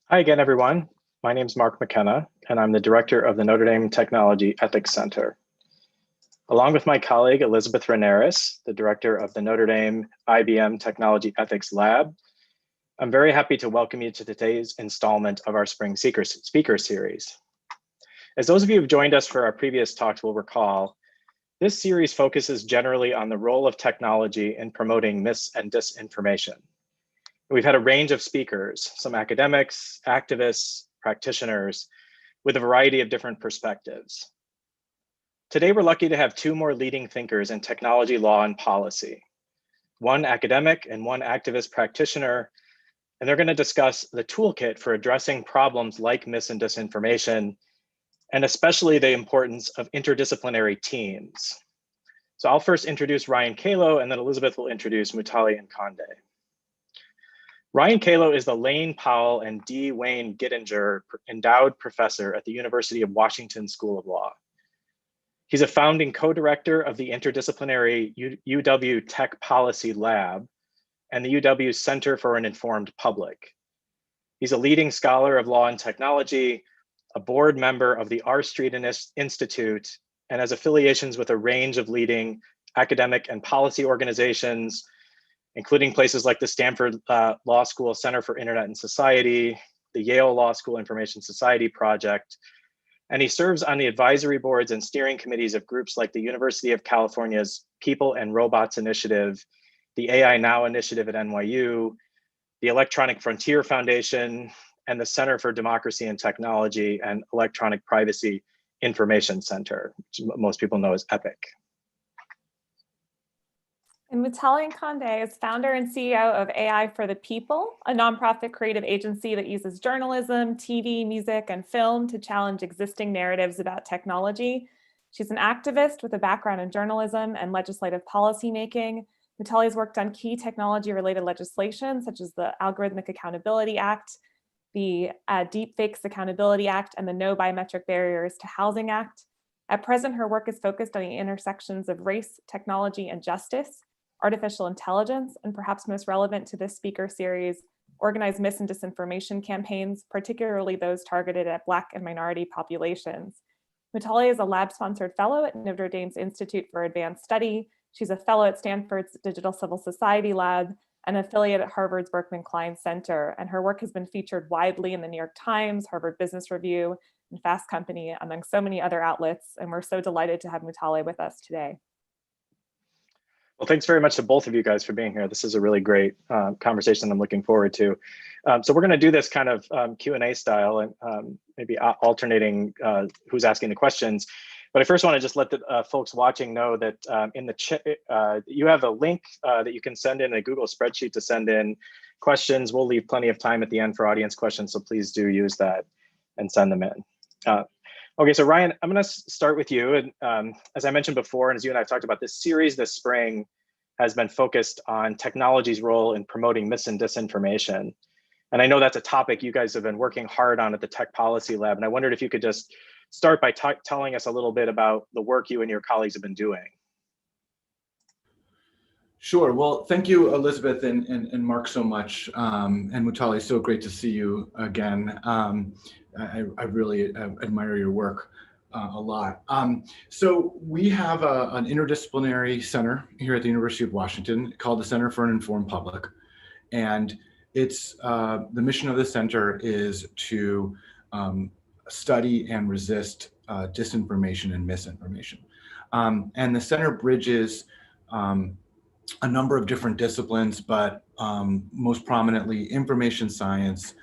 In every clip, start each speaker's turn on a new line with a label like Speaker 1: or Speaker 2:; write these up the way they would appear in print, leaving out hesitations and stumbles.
Speaker 1: Hi again, everyone. My name is Mark McKenna, and I'm the director of the Notre Dame Technology Ethics Center. Along with my colleague, Elizabeth Renieris, the director of the Notre Dame IBM Technology Ethics Lab, I'm very happy to welcome you to today's installment of our Spring Speaker Series. As those of you who've joined us for our previous talks will recall, this series focuses generally on the role of technology in promoting mis and disinformation. We've had a range of speakers, some academics, activists, practitioners, with a variety of different perspectives. Today, we're lucky to have two more leading thinkers in technology law and policy, one academic and one activist practitioner, and they're going to discuss the toolkit for addressing problems like mis and disinformation, and especially the importance of interdisciplinary teams. So I'll first introduce Ryan Calo, and then Elizabeth will introduce Mutale Nkonde. Ryan Calo is the Lane Powell and D. Wayne Gittinger Endowed Professor at the University of Washington School of Law. He's a founding co-director of the interdisciplinary UW Tech Policy Lab and the UW Center for an Informed Public. He's a leading scholar of law and technology, a board member of the R Street Institute, and has affiliations with a range of leading academic and policy organizations, including places like the Stanford Law School Center for Internet and Society, the Yale Law School Information Society Project, and he serves on the advisory boards and steering committees of groups like the University of California's People and Robots Initiative, the AI Now Initiative at NYU, the Electronic Frontier Foundation, and the Center for Democracy and Technology and Electronic Privacy Information Center, which most people know as EPIC.
Speaker 2: And Mutale Nkonde is founder and CEO of AI for the People, a nonprofit creative agency that uses journalism, TV, music, and film to challenge existing narratives about technology. She's an activist with a background in journalism and legislative policymaking. Mutale has worked on key technology-related legislation, such as the Algorithmic Accountability Act, the Deepfakes Accountability Act, and the No Biometric Barriers to Housing Act. At present, her work is focused on the intersections of race, technology, and justice, artificial intelligence, and perhaps most relevant to this speaker series, organized mis and disinformation campaigns, particularly those targeted at Black and minority populations. Mutale is a lab-sponsored fellow at Notre Dame's Institute for Advanced Study. She's a fellow at Stanford's Digital Civil Society Lab, an affiliate at Harvard's Berkman Klein Center, and her work has been featured widely in the New York Times, Harvard Business Review, and Fast Company, among so many other outlets, and we're so delighted to have Mutale with us today.
Speaker 1: Well, thanks very much to both of you guys for being here. This is a really great conversation I'm looking forward to. So we're going to do this kind of Q&A style, and maybe alternating who's asking the questions. But I first want to just let the folks watching know that in the chat, you have a link that you can send in a Google spreadsheet to send in questions. We'll leave plenty of time at the end for audience questions, so please do use that and send them in. Okay, so Ryan, I'm going to start with you. And as I mentioned before, and as you and I have talked about, this series this spring has been focused on technology's role in promoting mis and disinformation. And I know that's a topic you guys have been working hard on at the Tech Policy Lab. And I wondered if you could just start by telling us a little bit about the work you and your colleagues have been doing.
Speaker 3: Sure. Well, thank you, Elizabeth and Mark, so much. And Mutale, so great to see you again. I really admire your work a lot. So we have an interdisciplinary center here at the University of Washington called the Center for an Informed Public. And it's the mission of the center is to study and resist disinformation and misinformation. And the center bridges a number of different disciplines, but most prominently information science,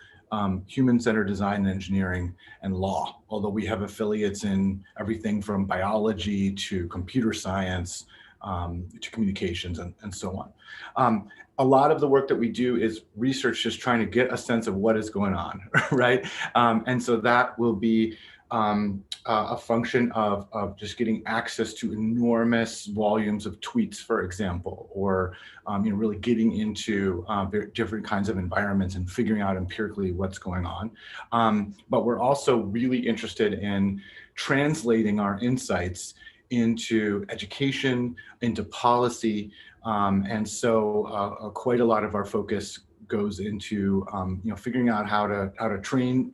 Speaker 3: human-centered design and engineering, and law, although we have affiliates in everything from biology to computer science to communications and so on. A lot of the work that we do is research, just trying to get a sense of what is going on, right? And so that will be a function of just getting access to enormous volumes of tweets, for example, or really getting into different kinds of environments and figuring out empirically what's going on. But we're also really interested in translating our insights into education, into policy, and so quite a lot of our focus goes into figuring out how to train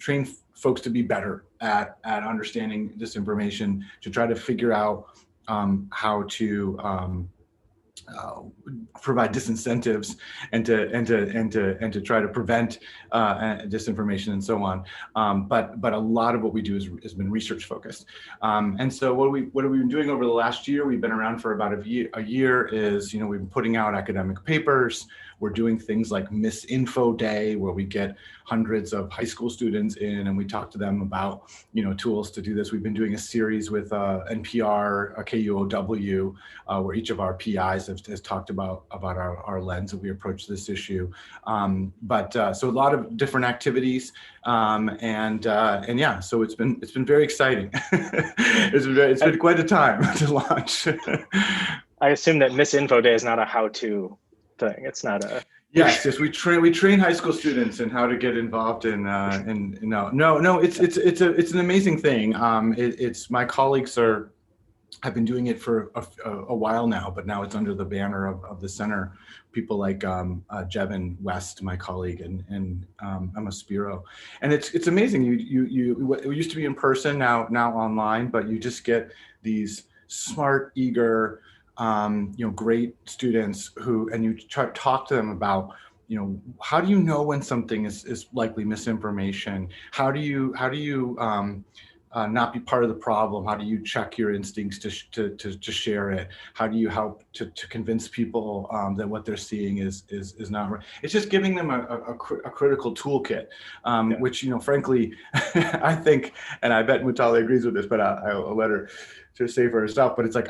Speaker 3: folks to be better at understanding disinformation, to try to figure out how to provide disincentives and to try to prevent disinformation and so on. But a lot of what we do has been research focused. And so what have we been doing over the last year? We've been around for about a year. Is we've been putting out academic papers. We're doing things like Misinfo Day, where we get hundreds of high school students in and we talk to them about tools to do this. We've been doing a series with NPR, KUOW, where each of our PIs has talked about our lens that we approach this issue. So a lot of different activities, and yeah, so it's been very exciting. It's been quite a time to launch.
Speaker 1: I assume that Misinfo Day is not a how-to thing. It's not a.
Speaker 3: Yes, we train high school students in how to get involved in it's an amazing thing. It's my colleagues have been doing it for a while now, but now it's under the banner of the center. People like Jevin West, my colleague, and Emma Spiro, and it's amazing. It used to be in person, now online, but you just get these smart, eager, great students and you try to talk to them about, how do you know when something is likely misinformation? How do you not be part of the problem? How do you check your instincts to share it? How do you help to convince people that what they're seeing is not right? It's just giving them a critical toolkit, which, frankly, I think, and I bet Mutale agrees with this, but I'll let her to say for herself, but it's like,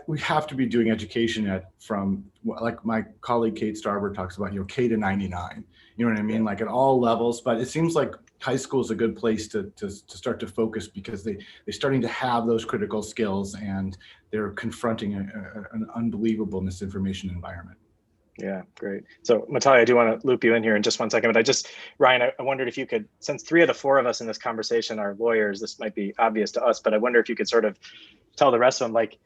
Speaker 3: we have to be doing education from, like my colleague Kate Starber talks about, K to 99, you know what I mean? Like at all levels, but it seems like high school is a good place to start to focus, because they're starting to have those critical skills and they're confronting an unbelievable misinformation environment.
Speaker 1: Yeah, great. So Mutale, I do want to loop you in here in just 1 second, but Ryan, I wondered if you could, since 3 of the 4 of us in this conversation are lawyers, this might be obvious to us, but I wonder if you could sort of tell the rest of them, like,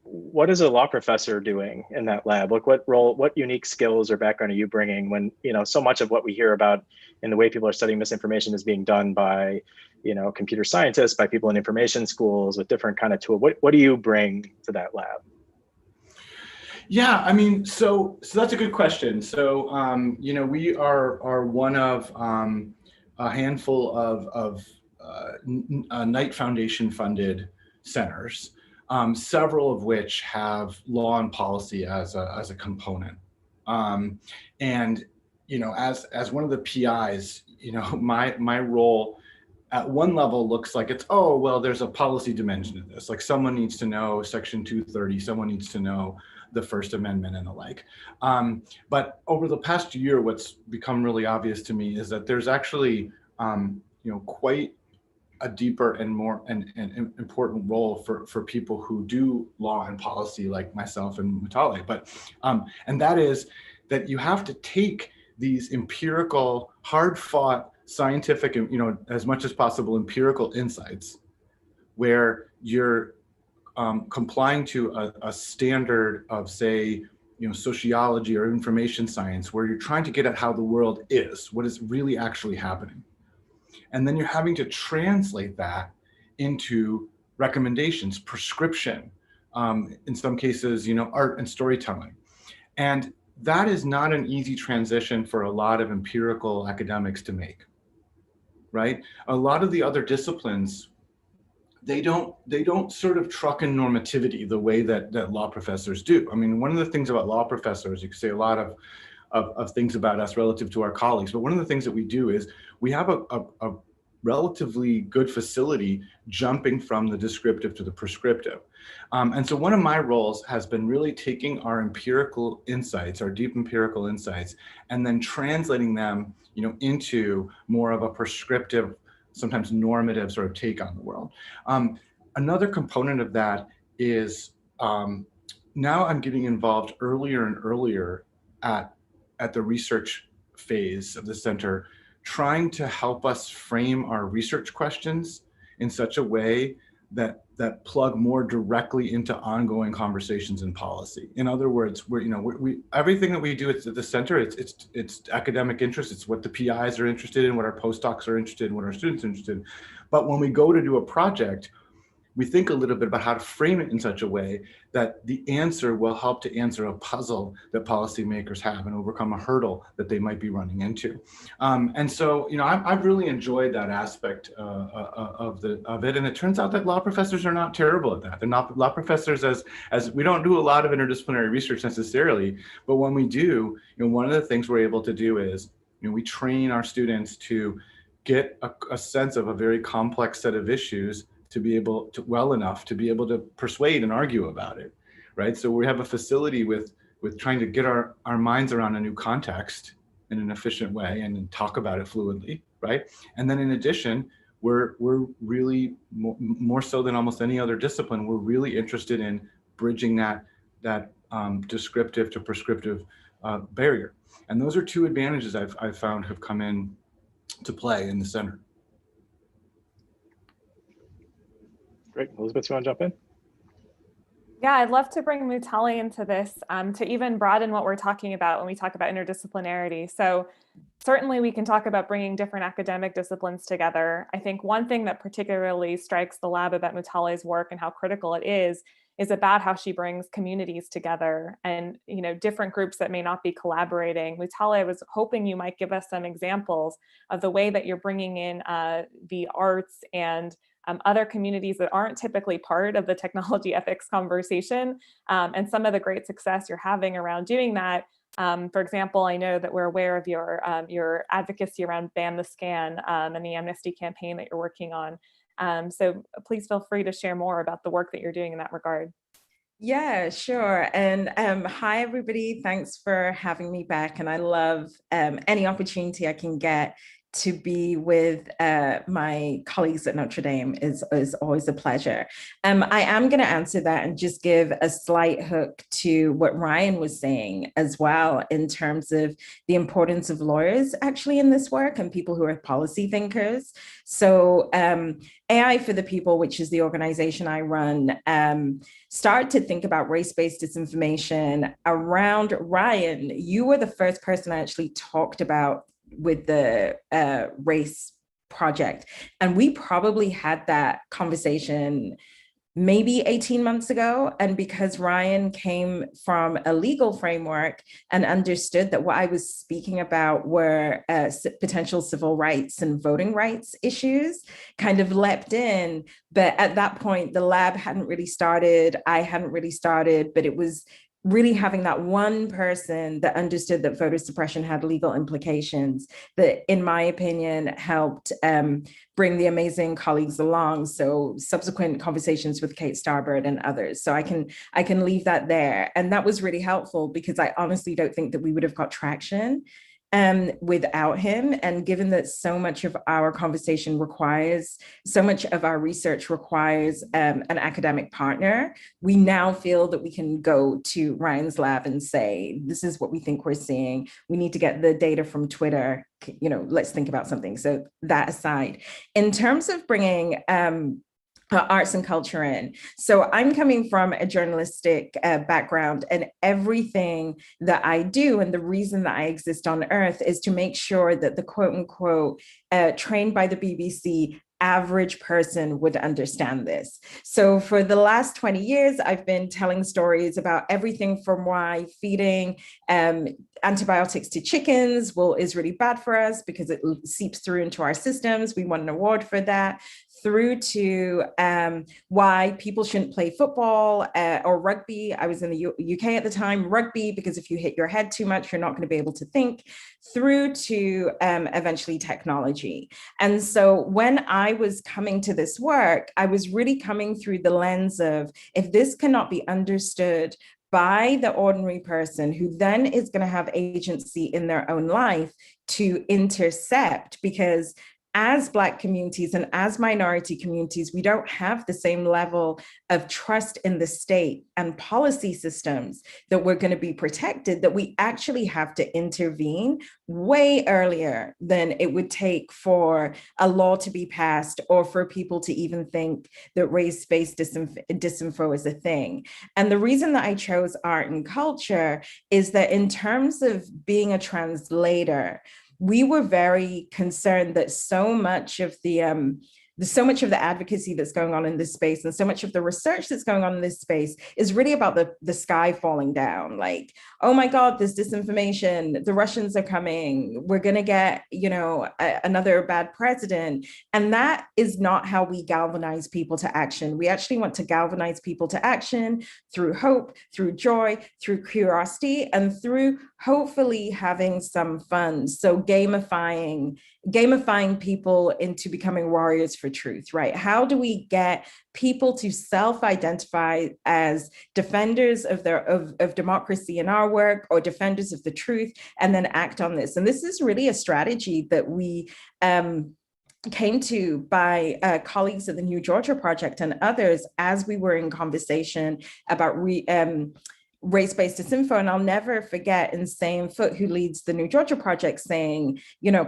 Speaker 1: what is a law professor doing in that lab? Like what unique skills or background are you bringing when, so much of what we hear about in the way people are studying misinformation is being done by, computer scientists, by people in information schools with different kind of tools. What do you bring to that lab?
Speaker 3: Yeah, I mean, so that's a good question. So, we are one of a handful of Knight Foundation funded centers, several of which have law and policy as a component. And as one of the PIs, my role at one level looks like it's, there's a policy dimension to this. Like someone needs to know Section 230, someone needs to know the First Amendment and the like. But over the past year, what's become really obvious to me is that there's actually, quite a deeper and more and important role for people who do law and policy, like myself and Mutale. But and that is that you have to take these empirical, hard-fought, scientific, as much as possible empirical insights, where you're complying to a standard of, say, sociology or information science, where you're trying to get at how the world is, what is really actually happening. And then you're having to translate that into recommendations, prescription, in some cases, art and storytelling. And that is not an easy transition for a lot of empirical academics to make, right? A lot of the other disciplines, they don't sort of truck in normativity the way that law professors do. I mean, one of the things about law professors, you could say a lot of things about us relative to our colleagues, but one of the things that we do is we have a relatively good facility jumping from the descriptive to the prescriptive. And so one of my roles has been really taking our empirical insights, our deep empirical insights, and then translating them, into more of a prescriptive, sometimes normative sort of take on the world. Another component of that is now I'm getting involved earlier and earlier at the research phase of the center, trying to help us frame our research questions in such a way that that plug more directly into ongoing conversations in policy. In other words, we everything that we do at the center, it's academic interest. It's what the PIs are interested in, what our postdocs are interested in, what our students are interested in. But when we go to do a project, we think a little bit about how to frame it in such a way that the answer will help to answer a puzzle that policymakers have and overcome a hurdle that they might be running into. And so, I've really enjoyed that aspect of it. And it turns out that law professors are not terrible at that. They're not law professors as we don't do a lot of interdisciplinary research necessarily, but when we do, one of the things we're able to do is, we train our students to get a sense of a very complex set of issues to be able to well enough to be able to persuade and argue about it, right? So we have a facility with trying to get our minds around a new context in an efficient way and talk about it fluidly, right? And then in addition, we're really more so than almost any other discipline, we're really interested in bridging that descriptive to prescriptive barrier. And those are two advantages I've found have come in to play in the center.
Speaker 1: Great. Elizabeth, you want to jump in?
Speaker 2: Yeah, I'd love to bring Mutale into this to even broaden what we're talking about when we talk about interdisciplinarity. So certainly we can talk about bringing different academic disciplines together. I think one thing that particularly strikes the lab about Mutale's work and how critical it is about how she brings communities together and different groups that may not be collaborating. Mutale, I was hoping you might give us some examples of the way that you're bringing in the arts and other communities that aren't typically part of the technology ethics conversation, and some of the great success you're having around doing that. For example, I know that we're aware of your advocacy around Ban the Scan and the amnesty campaign that you're working on. So please feel free to share more about the work that you're doing in that regard.
Speaker 4: Yeah, sure. And hi, everybody. Thanks for having me back. And I love any opportunity I can get to be with my colleagues at Notre Dame is always a pleasure. I am going to answer that and just give a slight hook to what Ryan was saying as well in terms of the importance of lawyers actually in this work and people who are policy thinkers. So AI for the People, which is the organization I run, start to think about race-based disinformation around Ryan. You were the first person I actually talked about with the race project. And we probably had that conversation maybe 18 months ago. And because Ryan came from a legal framework and understood that what I was speaking about were potential civil rights and voting rights issues, kind of leapt in. But at that point, the lab hadn't really started, I hadn't really started, but it was really having that one person that understood that voter suppression had legal implications that, in my opinion, helped bring the amazing colleagues along. So subsequent conversations with Kate Starbird and others. So I can leave that there. And that was really helpful because I honestly don't think that we would have got traction without him. And given that so much of our conversation requires, so much of our research requires an academic partner, we now feel that we can go to Ryan's lab and say, this is what we think we're seeing. We need to get the data from Twitter, let's think about something. So that aside, in terms of bringing arts and culture in. So I'm coming from a journalistic background, and everything that I do and the reason that I exist on Earth is to make sure that the quote unquote trained by the BBC average person would understand this. So for the last 20 years, I've been telling stories about everything from why feeding antibiotics to chickens is really bad for us because it seeps through into our systems. We won an award for that, through to why people shouldn't play football or rugby. I was in the UK at the time, rugby, because if you hit your head too much, you're not going to be able to think, through to eventually technology. And so when I was coming to this work, I was really coming through the lens of, if this cannot be understood by the ordinary person who then is going to have agency in their own life to intercept, because as Black communities and as minority communities, we don't have the same level of trust in the state and policy systems that we're going to be protected, that we actually have to intervene way earlier than it would take for a law to be passed or for people to even think that race-based disinfo is a thing. And the reason that I chose art and culture is that in terms of being a translator, we were very concerned that so much of the advocacy that's going on in this space and so much of the research that's going on in this space is really about the sky falling down. Like, oh my God, there's disinformation, the Russians are coming, we're gonna get, another bad president. And that is not how we galvanize people to action. We actually want to galvanize people to action through hope, through joy, through curiosity, and through hopefully having some fun. So gamifying people into becoming warriors for truth, right? How do we get people to self-identify as defenders of democracy in our work, or defenders of the truth, and then act on this? And this is really a strategy that we came to by colleagues at the New Georgia Project and others as we were in conversation about race-based disinfo. And I'll never forget Insane Foot, who leads the New Georgia Project, saying,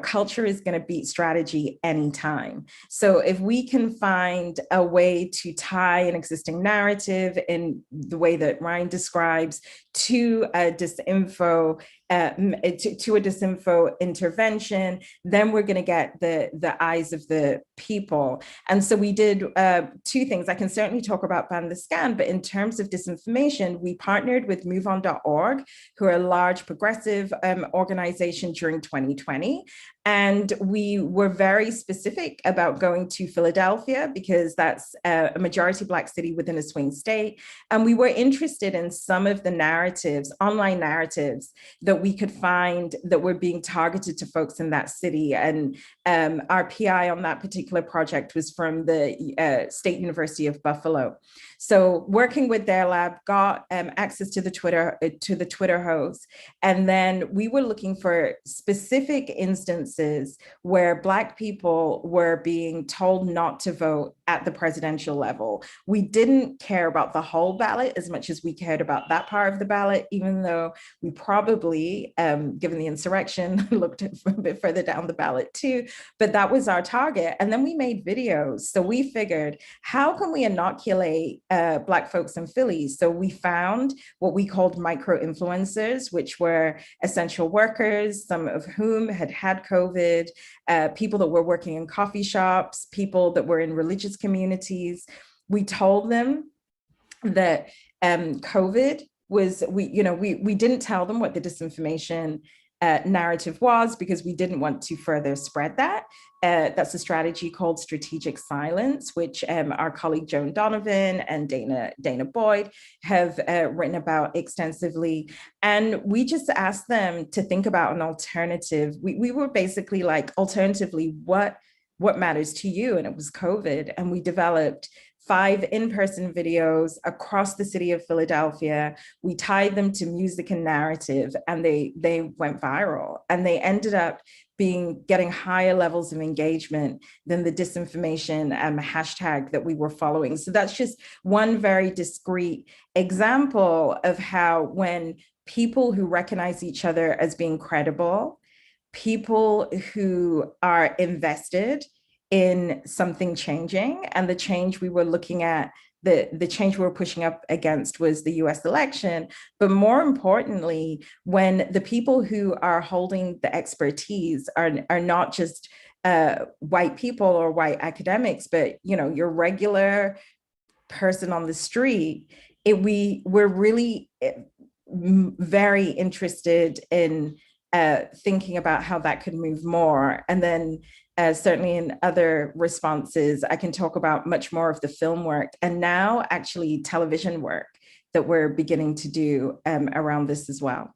Speaker 4: culture is going to beat strategy anytime. So if we can find a way to tie an existing narrative in the way that Ryan describes to a disinfo intervention, then we're going to get the eyes of the people. And so we did two things. I can certainly talk about Ban the Scan, but in terms of disinformation, we partnered with MoveOn.org, who are a large progressive organization during 2020. And we were very specific about going to Philadelphia because that's a majority Black city within a swing state. And we were interested in some of the narratives, online narratives, that we could find that were being targeted to folks in that city. And our PI on that particular project was from the State University of Buffalo. So working with their lab, got access to the Twitter host. And then we were looking for specific instances where Black people were being told not to vote at the presidential level. We didn't care about the whole ballot as much as we cared about that part of the ballot, even though we probably, given the insurrection, looked a bit further down the ballot too, but that was our target. And then we made videos. So we figured, how can we inoculate Black folks in Philly? So we found what we called micro-influencers, which were essential workers, some of whom had had COVID, people that were working in coffee shops, people that were in religious communities. We told them that COVID was, we didn't tell them what the disinformation narrative was because we didn't want to further spread that. That's a strategy called strategic silence, which our colleague Joan Donovan and Dana Boyd have written about extensively. And we just asked them to think about an alternative. We were basically like, alternatively, what matters to you? And it was COVID. And we developed 5 in-person videos across the city of Philadelphia. We tied them to music and narrative, and they went viral. And they ended up getting higher levels of engagement than the disinformation hashtag that we were following. So that's just one very discrete example of how when people who recognize each other as being credible, people who are invested in something changing, and the change we were looking at, the change we were pushing up against was the US election. But more importantly, when the people who are holding the expertise are not just white people or white academics, but your regular person on the street, we're really very interested in thinking about how that could move more. And then certainly in other responses, I can talk about much more of the film work and now actually television work that we're beginning to do around this as well.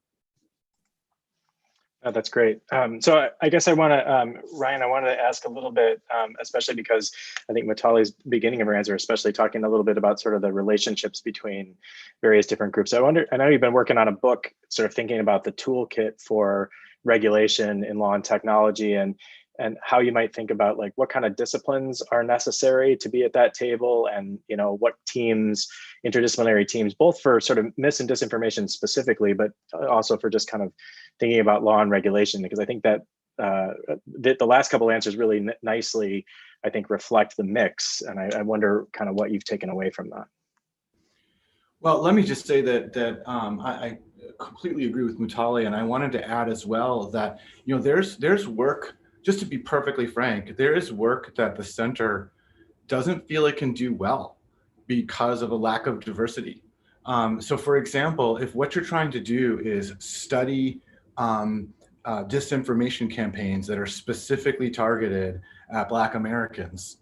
Speaker 1: Oh, that's great. So I guess I want to, Ryan, I wanted to ask a little bit, especially because I think Mutale's beginning of her answer, especially talking a little bit about sort of the relationships between various different groups. I know you've been working on a book, sort of thinking about the toolkit for regulation in law and technology. And and how you might think about like what kind of disciplines are necessary to be at that table, and what teams, interdisciplinary teams, both for sort of mis and disinformation specifically, but also for just kind of thinking about law and regulation, because I think that the last couple answers really nicely, I think, reflect the mix, and I wonder kind of what you've taken away from that.
Speaker 3: Well, let me just say that I completely agree with Mutale, and I wanted to add as well that there's work. Just to be perfectly frank, there is work that the center doesn't feel it can do well because of a lack of diversity. So for example, if what you're trying to do is study disinformation campaigns that are specifically targeted at Black Americans,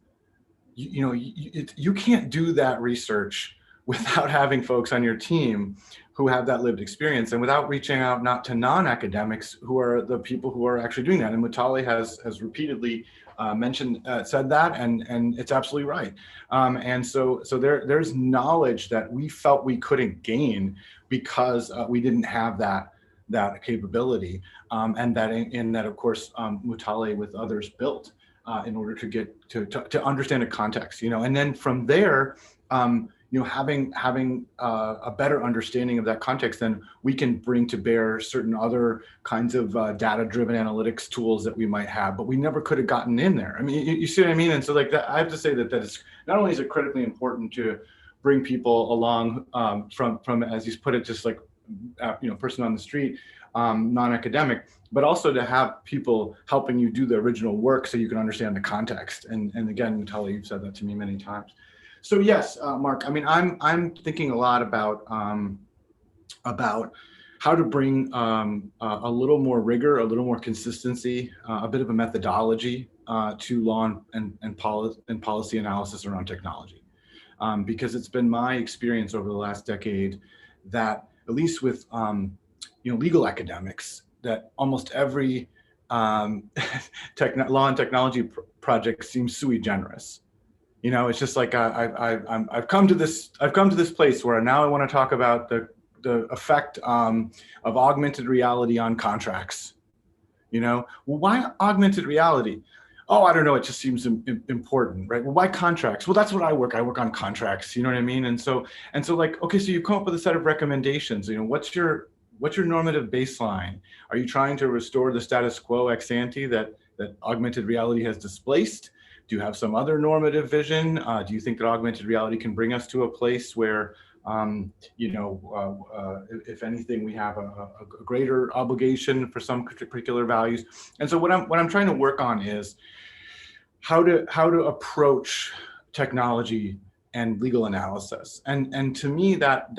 Speaker 3: you can't do that research without having folks on your team who have that lived experience, and without reaching out not to non-academics who are the people who are actually doing that. And Mutale has repeatedly said that, and it's absolutely right. And so there's knowledge that we felt we couldn't gain because we didn't have that capability, and that of course Mutale with others built in order to get to understand a context, and then from there. Having a better understanding of that context, then we can bring to bear certain other kinds of data-driven analytics tools that we might have, but we never could have gotten in there. I mean, you see what I mean? And so like that, I have to say that is not only is it critically important to bring people along from as you put it, just like person on the street, non-academic, but also to have people helping you do the original work so you can understand the context. And again, Mutale, you've said that to me many times. So yes, Mark. I mean, I'm thinking a lot about how to bring a little more rigor, a little more consistency, a bit of a methodology to law and policy analysis around technology, because it's been my experience over the last decade that at least with legal academics, that almost every law and technology project seems sui generis. It's just like I've come to this place where now I want to talk about the effect of augmented reality on contracts. Well, why augmented reality? Oh, I don't know. It just seems important, right? Well, why contracts? Well, that's what I work on contracts. You know what I mean? And so like, okay, so you come up with a set of recommendations. What's your normative baseline? Are you trying to restore the status quo ex ante that augmented reality has displaced? Do you have some other normative vision? Do you think that augmented reality can bring us to a place where, if anything, we have a greater obligation for some particular values? And so what I'm trying to work on is how to approach technology and legal analysis. And to me, that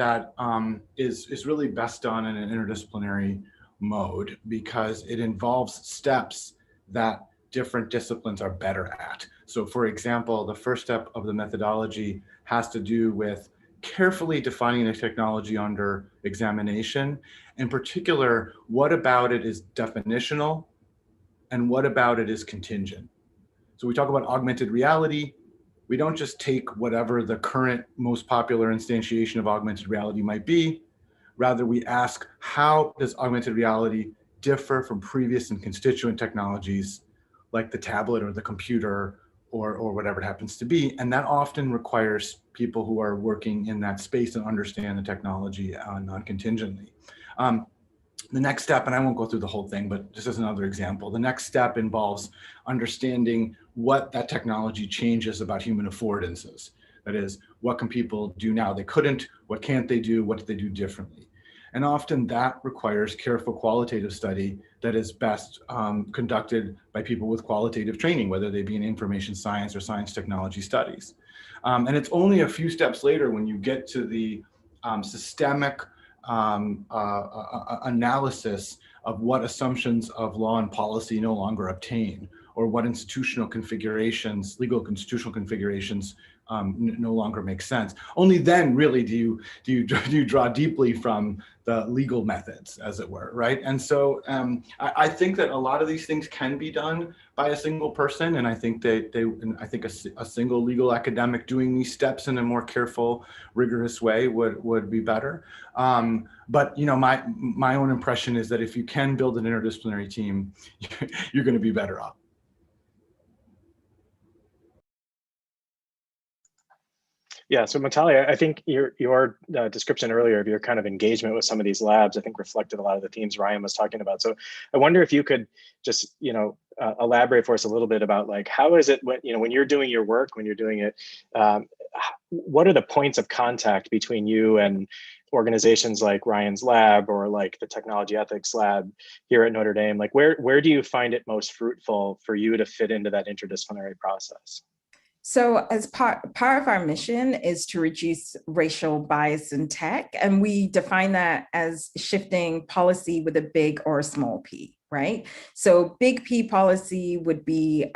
Speaker 3: is really best done in an interdisciplinary mode, because it involves steps that different disciplines are better at. So for example, the first step of the methodology has to do with carefully defining the technology under examination. In particular, what about it is definitional and what about it is contingent? So we talk about augmented reality. We don't just take whatever the current most popular instantiation of augmented reality might be. Rather, we ask, how does augmented reality differ from previous and constituent technologies like the tablet or the computer or whatever it happens to be? And that often requires people who are working in that space and understand the technology non-contingently. The next step, and I won't go through the whole thing, but just as another example, the next step involves understanding what that technology changes about human affordances. That is, what can people do now they couldn't? What can't they do? What do they do differently? And often that requires careful qualitative study that is best conducted by people with qualitative training, whether they be in information science or science technology studies. And it's only a few steps later when you get to the systemic analysis of what assumptions of law and policy no longer obtain, or what institutional configurations, legal constitutional configurations no longer make sense. Only then really do you draw deeply from the legal methods, as it were, right? And so I think that a lot of these things can be done by a single person, and I think a single legal academic doing these steps in a more careful, rigorous way would be better. But my own impression is that if you can build an interdisciplinary team, you're going to be better off.
Speaker 1: Yeah, so Mutale, I think your description earlier of your kind of engagement with some of these labs, I think reflected a lot of the themes Ryan was talking about. So I wonder if you could just, elaborate for us a little bit about like, how is it when you're doing your work, when you're doing it, what are the points of contact between you and organizations like Ryan's lab or like the technology ethics lab here at Notre Dame? Like where do you find it most fruitful for you to fit into that interdisciplinary process?
Speaker 4: So as part of our mission is to reduce racial bias in tech, and we define that as shifting policy with a big or a small p, right? So big P policy would be,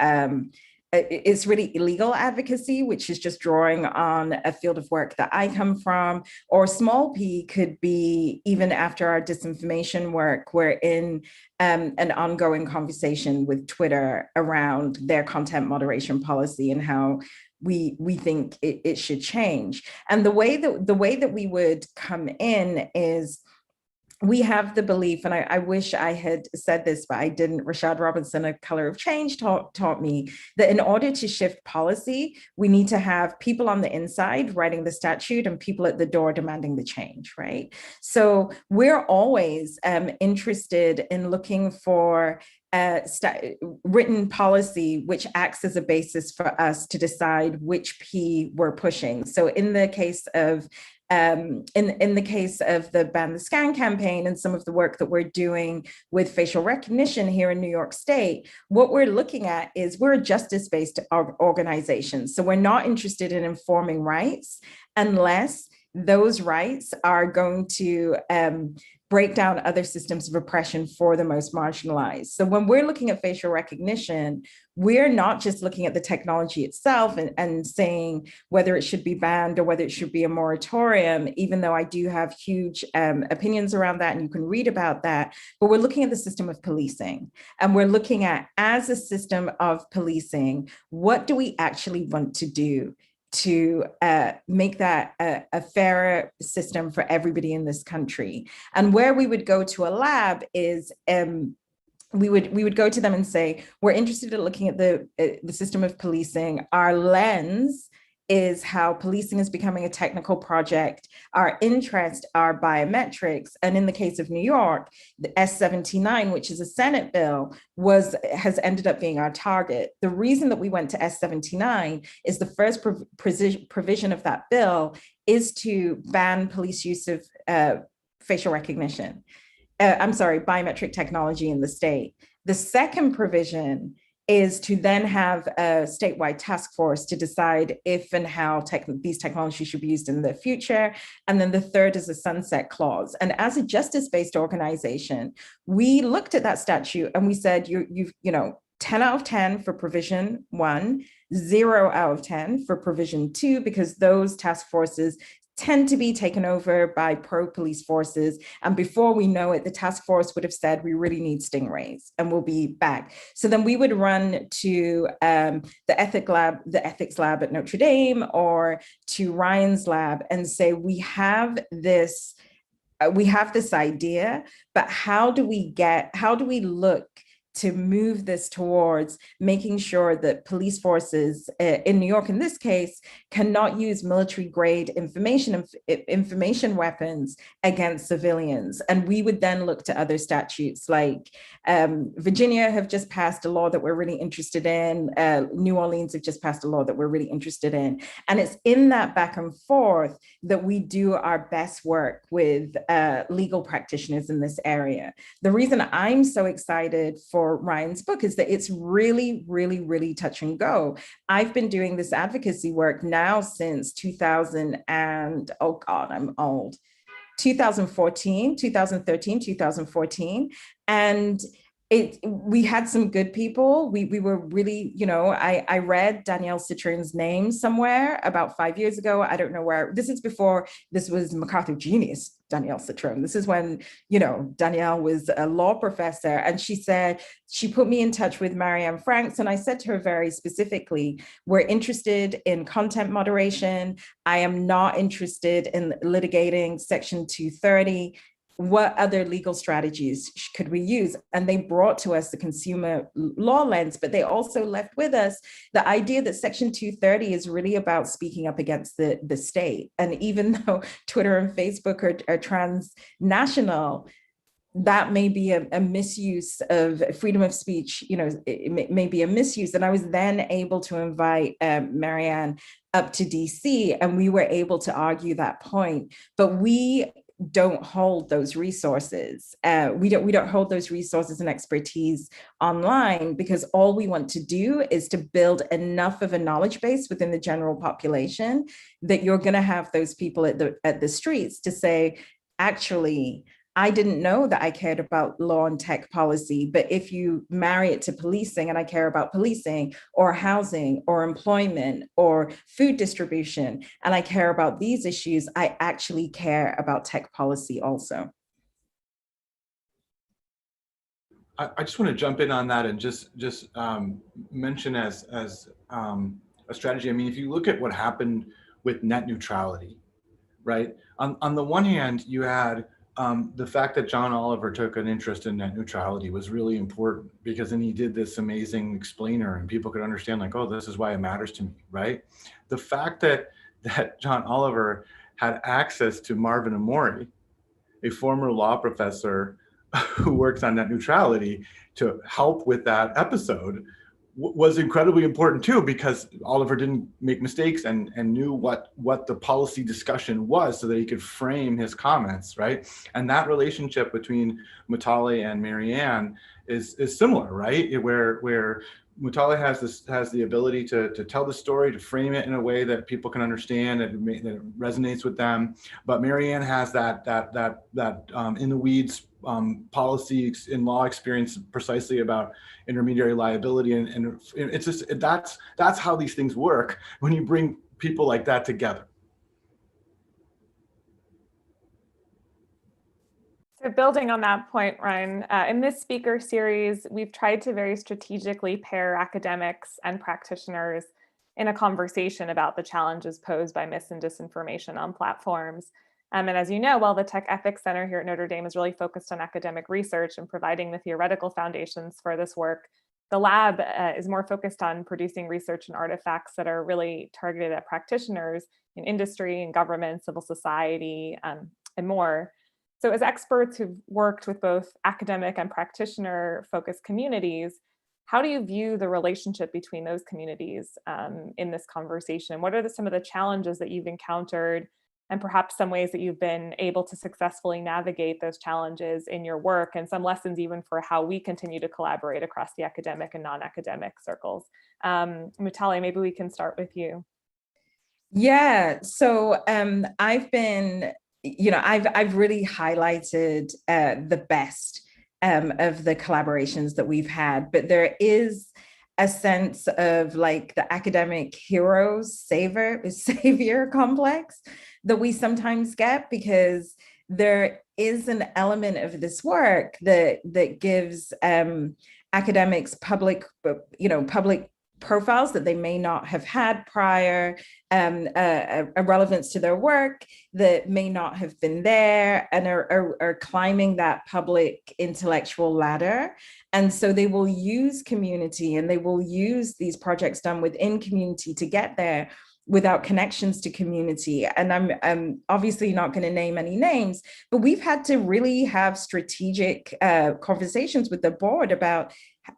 Speaker 4: it's really illegal advocacy, which is just drawing on a field of work that I come from, or small p could be even after our disinformation work, we're in an ongoing conversation with Twitter around their content moderation policy and how we think it should change. And the way that we would come in is, we have the belief, and I wish I had said this, but I didn't. Rashad Robinson, A Color of Change, taught me that in order to shift policy, we need to have people on the inside writing the statute and people at the door demanding the change, right? So we're always interested in looking for written policy which acts as a basis for us to decide which P we're pushing. So in the case of in the case of the Ban the Scan campaign and some of the work that we're doing with facial recognition here in New York State, what we're looking at is we're a justice-based organization. So we're not interested in informing rights unless those rights are going to break down other systems of oppression for the most marginalized. So when we're looking at facial recognition, we're not just looking at the technology itself and saying whether it should be banned or whether it should be a moratorium, even though I do have huge opinions around that and you can read about that, but we're looking at the system of policing. And we're looking at, as a system of policing, what do we actually want to do to make that a fairer system for everybody in this country? And where we would go to a lab is we would go to them and say, we're interested in looking at the system of policing. Our lens is how policing is becoming a technical project. Our interest are biometrics. And in the case of New York, the S79, which is a Senate bill, has ended up being our target. The reason that we went to S79 is the first provision of that bill is to ban police use of facial recognition. Biometric technology in the state. The second provision is to then have a statewide task force to decide if and how these technologies should be used in the future. And then the third is a sunset clause. And as a justice-based organization, we looked at that statute and we said, you've 10 out of 10 for provision 1, 0 out of 10 for provision 2, because those task forces tend to be taken over by pro-police forces. And before we know it, the task force would have said, we really need stingrays and we'll be back. So then we would run to the ethics lab at Notre Dame or to Ryan's lab and say, we have this idea, but how do we look to move this towards making sure that police forces in New York, in this case, cannot use military grade information weapons against civilians. And we would then look to other statutes, like Virginia have just passed a law that we're really interested in. New Orleans have just passed a law that we're really interested in. And it's in that back and forth that we do our best work with legal practitioners in this area. The reason I'm so excited for Ryan's book is that it's really, really, really touch and go. I've been doing this advocacy work now since 2014, 2014. And we had some good people. We were really, I read Danielle Citron's name somewhere about 5 years ago. I don't know where. This is before this was MacArthur Genius, Danielle Citron. This is when, Danielle was a law professor. And she said, she put me in touch with Marianne Franks. And I said to her very specifically, we're interested in content moderation. I am not interested in litigating Section 230. what other legal strategies could we use? And they brought to us the consumer law lens, but they also left with us the idea that Section 230 is really about speaking up against the state. And even though Twitter and Facebook are transnational, that may be a misuse of freedom of speech, it may be a misuse. And I was then able to invite Marianne up to DC, and we were able to argue that point. But we don't hold those resources. We don't hold those resources and expertise online, because all we want to do is to build enough of a knowledge base within the general population that you're going to have those people at the streets to say, actually, I didn't know that I cared about law and tech policy, but if you marry it to policing, and I care about policing or housing or employment or food distribution, and I care about these issues, I actually care about tech policy also.
Speaker 3: I just want to jump in on that and just mention as a strategy. I mean, if you look at what happened with net neutrality, right? On the one hand, you had the fact that John Oliver took an interest in net neutrality was really important, because then he did this amazing explainer and people could understand, like, oh, this is why it matters to me, right? The fact that John Oliver had access to Marvin Amori, a former law professor who works on net neutrality, to help with that episode was incredibly important too, because Oliver didn't make mistakes and knew what the policy discussion was, so that he could frame his comments, right? And that relationship between Mutale and Marianne is similar, right? Where Mutale has the ability to tell the story, to frame it in a way that people can understand, that it resonates with them. But Marianne has that in the weeds policy in law experience precisely about intermediary liability, and it's just that's how these things work when you bring people like that together.
Speaker 2: So building on that point, Ryan, in this speaker series, we've tried to very strategically pair academics and practitioners in a conversation about the challenges posed by mis and disinformation on platforms. And as you know, while the Tech Ethics Center here at Notre Dame is really focused on academic research and providing the theoretical foundations for this work, the lab is more focused on producing research and artifacts that are really targeted at practitioners in industry and government, civil society, and more. So as experts who've worked with both academic and practitioner-focused communities, how do you view the relationship between those communities in this conversation? What are some of the challenges that you've encountered, and perhaps some ways that you've been able to successfully navigate those challenges in your work, and some lessons even for how we continue to collaborate across the academic and non-academic circles? Mutale, maybe we can start with you.
Speaker 4: Yeah, so I've been, I've really highlighted the best of the collaborations that we've had, but there is a sense of like the academic heroes savior complex that we sometimes get, because there is an element of this work that gives academics public profiles that they may not have had prior, a relevance to their work that may not have been there, and are climbing that public intellectual ladder. And so they will use community, and they will use these projects done within community to get there without connections to community. And I'm obviously not going to name any names, but we've had to really have strategic conversations with the board about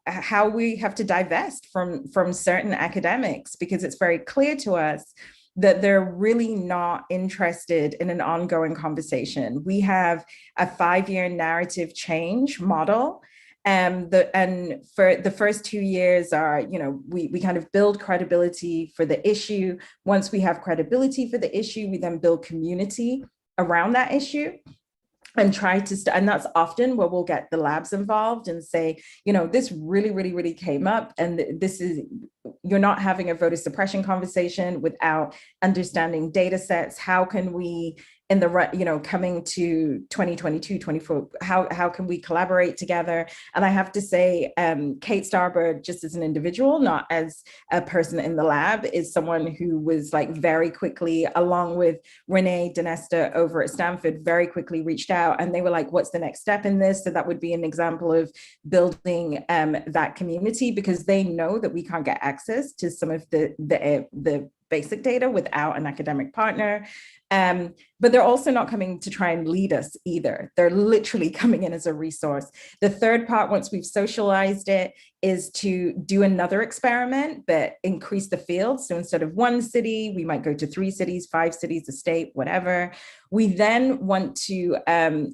Speaker 4: how we have to divest from certain academics, because it's very clear to us that they're really not interested in an ongoing conversation. We have a 5-year narrative change model. And for the first 2 years are, we kind of build credibility for the issue. Once we have credibility for the issue, we then build community around that issue and try to, and that's often where we'll get the labs involved and say, this really came up, and this is, you're not having a voter suppression conversation without understanding data sets. How can we in the, coming to 2022, 24, how can we collaborate together? And I have to say, Kate Starbird, just as an individual, not as a person in the lab, is someone who was like very quickly, along with Renee Dinesta over at Stanford, very quickly reached out, and they were like, what's the next step in this? So that would be an example of building that community, because they know that we can't get access to some of the basic data without an academic partner. But they're also not coming to try and lead us either. They're literally coming in as a resource. The third part, once we've socialized it, is to do another experiment, but increase the field. So instead of one city, we might go to 3 cities, 5 cities, a state, whatever. We then want to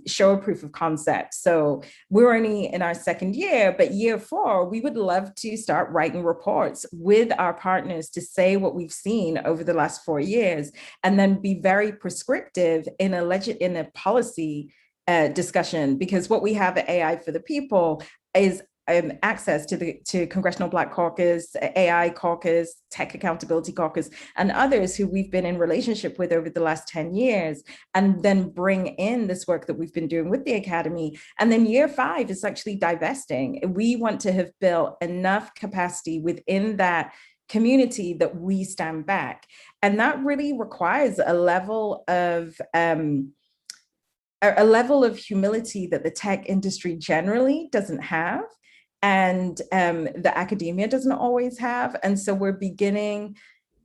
Speaker 4: show a proof of concept. So we're only in our 2nd year, but year 4, we would love to start writing reports with our partners to say what we've seen over the last 4 years, and then be very prescriptive in a policy discussion, because what we have at AI for the People is access to Congressional Black Caucus, AI Caucus, Tech Accountability Caucus, and others who we've been in relationship with over the last 10 years, and then bring in this work that we've been doing with the Academy. And then year 5 is actually divesting. We want to have built enough capacity within that community that we stand back. And that really requires a level of humility that the tech industry generally doesn't have, and the academia doesn't always have. And so we're beginning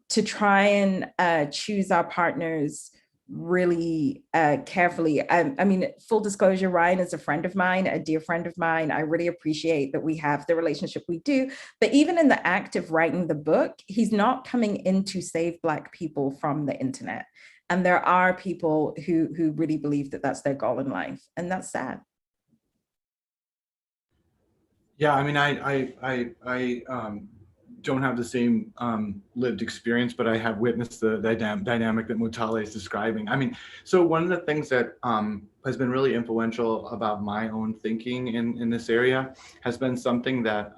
Speaker 4: to try and choose our partners really carefully. I mean, full disclosure, Ryan is a friend of mine, a dear friend of mine. I really appreciate that we have the relationship we do. But even in the act of writing the book, he's not coming in to save Black people from the internet. And there are people who really believe that that's their goal in life, and that's sad.
Speaker 3: Yeah, I mean, I don't have the same lived experience, but I have witnessed the dynamic that Mutale is describing. I mean, so one of the things that has been really influential about my own thinking in this area has been something that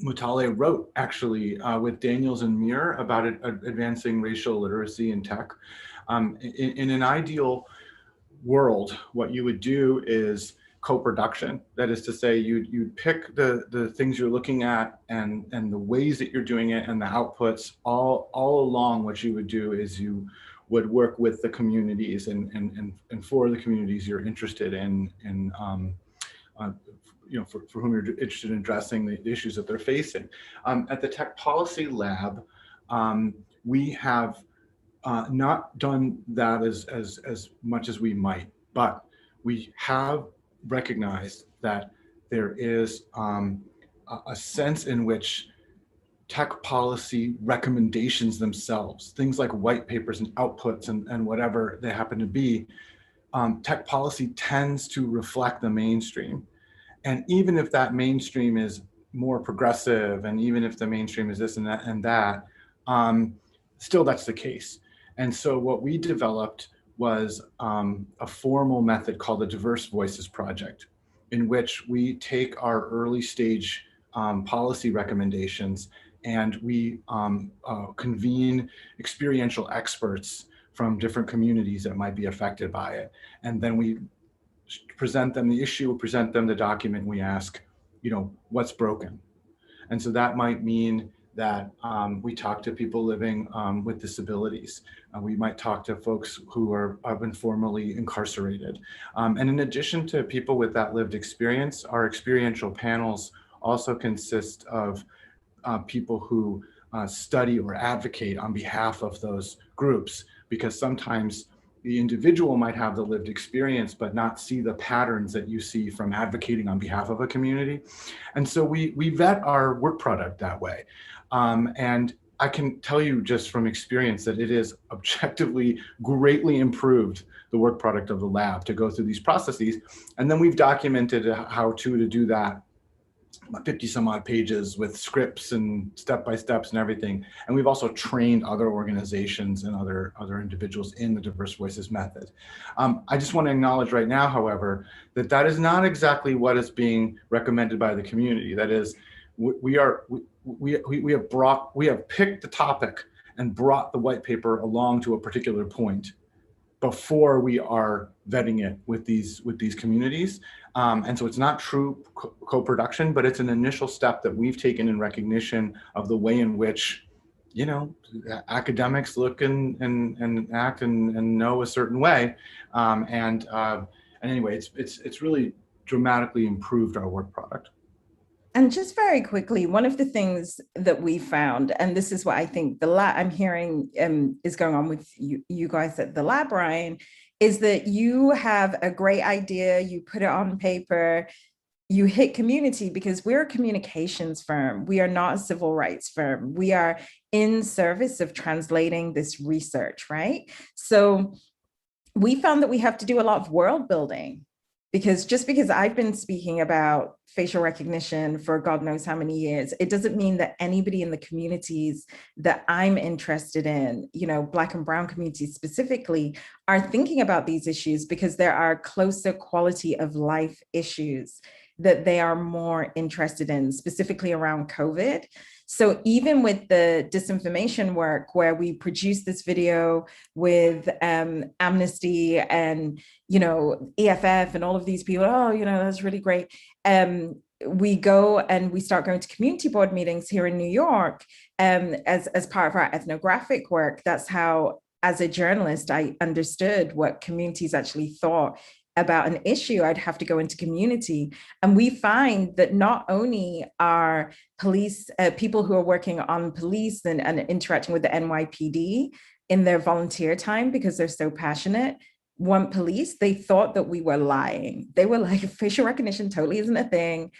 Speaker 3: Mutale wrote actually with Daniels and Muir about advancing racial literacy in tech. In an ideal world, what you would do is co-production. That is to say, you'd pick the things you're looking at and the ways that you're doing it and the outputs. All along, what you would do is you would work with the communities and for the communities you're interested in for whom you're interested in addressing the issues that they're facing. At the Tech Policy Lab, we have not done that as much as we might, but we have recognized that there is a sense in which tech policy recommendations themselves, things like white papers and outputs and whatever they happen to be, tech policy tends to reflect the mainstream. And even if that mainstream is more progressive, and even if the mainstream is this and that, still that's the case. And so what we developed was a formal method called the Diverse Voices Project, in which we take our early stage policy recommendations and we convene experiential experts from different communities that might be affected by it. And then we present them the issue, present them the document, we ask, what's broken? And so that might mean that we talk to people living with disabilities. We might talk to folks who have been formerly incarcerated. And in addition to people with that lived experience, our experiential panels also consist of people who study or advocate on behalf of those groups, because sometimes the individual might have the lived experience, but not see the patterns that you see from advocating on behalf of a community. And so we vet our work product that way. And I can tell you just from experience that it is objectively greatly improved the work product of the lab to go through these processes. And then we've documented how to do that, 50 some odd pages with scripts and step-by-steps and everything. And we've also trained other organizations and other individuals in the Diverse Voices method. I just want to acknowledge right now, however, that is not exactly what is being recommended by the community. That is, we have picked the topic and brought the white paper along to a particular point. before we are vetting it with these communities. And so it's not true co-production, but it's an initial step that we've taken in recognition of the way in which, you know, academics look and act and know a certain way. And anyway, it's really dramatically improved our work product.
Speaker 4: And just very quickly, one of the things that we found, and this is what I think the lab I'm hearing is going on with you guys at the lab, Ryan, is that you have a great idea, you put it on paper, you hit community, because we're a communications firm. We are not a civil rights firm. We are in service of translating this research, right? So we found that we have to do a lot of world building, because just because I've been speaking about facial recognition for God knows how many years, it doesn't mean that anybody in the communities that I'm interested in, you know, Black and Brown communities specifically, are thinking about these issues, because there are closer quality of life issues that they are more interested in, specifically around COVID. So even with the disinformation work, where we produced this video with Amnesty and, you know, EFF and all of these people, oh, you know, that's really great. We go and we start going to community board meetings here in New York as part of our ethnographic work. That's how, as a journalist, I understood what communities actually thought about an issue. I'd have to go into community. And we find that not only are police, people who are working on police and interacting with the NYPD in their volunteer time, because they're so passionate, want police, they thought that we were lying. They were like, facial recognition totally isn't a thing.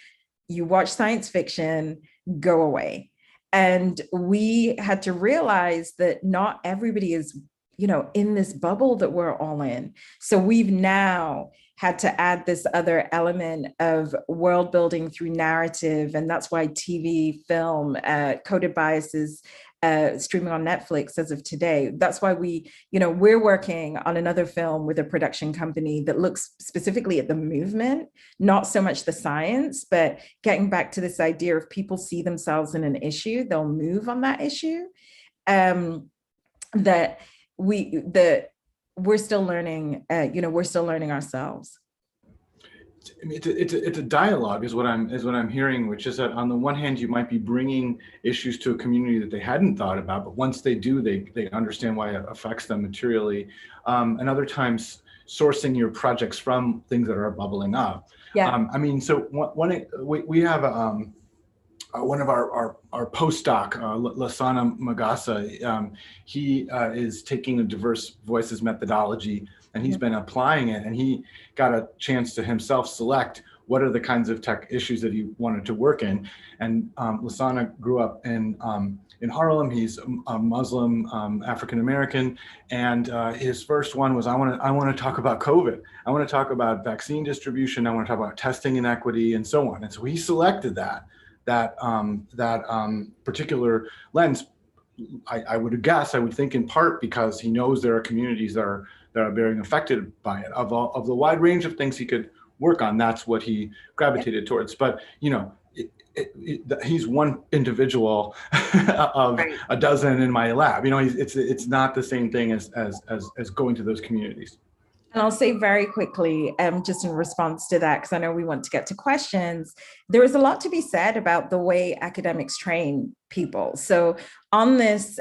Speaker 4: You watch science fiction, go away. And we had to realize that not everybody is, you know, in this bubble that we're all in. So we've now had to add this other element of world building through narrative. And that's why TV, film, coded biases, streaming on Netflix as of today. That's why we, you know, we're working on another film with a production company that looks specifically at the movement, not so much the science, but getting back to this idea of people see themselves in an issue, they'll move on that issue. That we're still learning, you know, we're still learning ourselves.
Speaker 3: I mean, it's a dialogue is what I'm hearing, which is that on the one hand, you might be bringing issues to a community that they hadn't thought about, but once they do, they understand why it affects them materially. And other times, sourcing your projects from things that are bubbling up.
Speaker 4: Yeah.
Speaker 3: I mean, so we have one of our postdoc, Lasana Magasa, he is taking a diverse voices methodology, and he's been applying it, and he got a chance to himself select what are the kinds of tech issues that he wanted to work in. And Lasana grew up in Harlem. He's a Muslim, African-American, and his first one was, I want to talk about COVID. I want to talk about vaccine distribution. I want to talk about testing inequity and so on. And so he selected that particular lens. I would think in part because he knows there are communities that are being affected by it. Of the wide range of things he could work on, that's what he gravitated towards. But you know, he's one individual of a dozen in my lab. You know, it's not the same thing as going to those communities.
Speaker 4: And I'll say very quickly, just in response to that, because I know we want to get to questions, there is a lot to be said about the way academics train people. So on this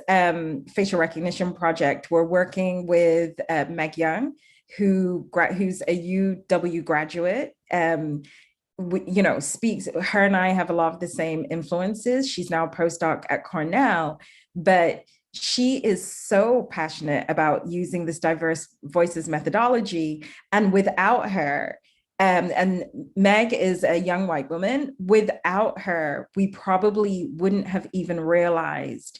Speaker 4: facial recognition project, we're working with Meg Young, who's a UW graduate. You know, speaks, her and I have a lot of the same influences. She's now a postdoc at Cornell, but she is so passionate about using this diverse voices methodology. And without her, and Meg is a young white woman, without her, we probably wouldn't have even realized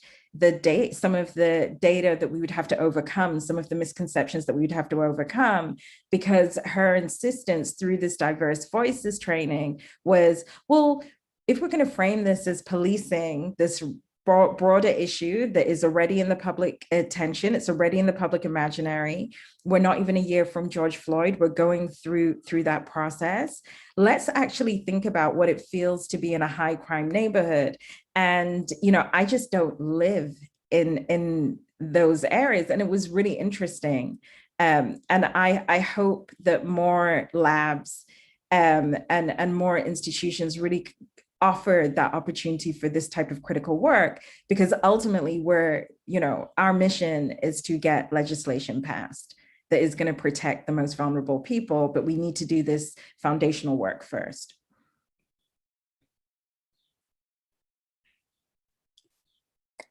Speaker 4: some of the data that we would have to overcome, some of the misconceptions that we would have to overcome, because her insistence through this diverse voices training was, well, if we're going to frame this as policing, this broader issue that is already in the public attention, it's already in the public imaginary. We're not even a year from George Floyd. We're going through that process. Let's actually think about what it feels to be in a high crime neighborhood. And, you know, I just don't live in those areas. And it was really interesting And I hope that more labs and more institutions really offer that opportunity for this type of critical work, because ultimately our mission is to get legislation passed that is going to protect the most vulnerable people, but we need to do this foundational work first.